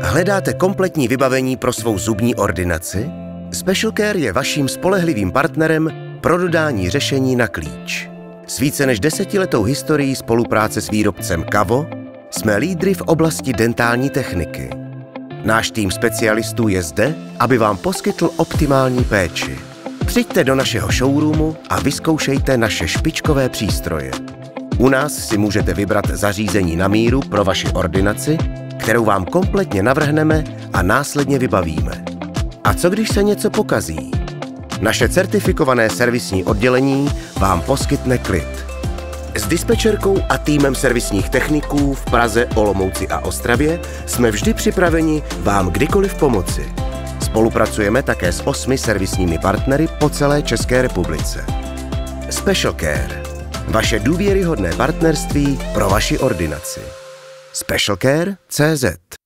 Hledáte kompletní vybavení pro svou zubní ordinaci? Special Care je vaším spolehlivým partnerem pro dodání řešení na klíč. S více než 10letou historií spolupráce s výrobcem Kavo jsme lídry v oblasti dentální techniky. Náš tým specialistů je zde, aby vám poskytl optimální péči. Přijďte do našeho showroomu a vyzkoušejte naše špičkové přístroje. U nás si můžete vybrat zařízení na míru pro vaši ordinaci, kterou vám kompletně navrhneme a následně vybavíme. A co když se něco pokazí? Naše certifikované servisní oddělení vám poskytne klid. S dispečerkou a týmem servisních techniků v Praze, Olomouci a Ostravě jsme vždy připraveni vám kdykoliv pomoci. Spolupracujeme také s 8 servisními partnery po celé České republice. Special Care. Vaše důvěryhodné partnerství pro vaši ordinaci. Specialcare.cz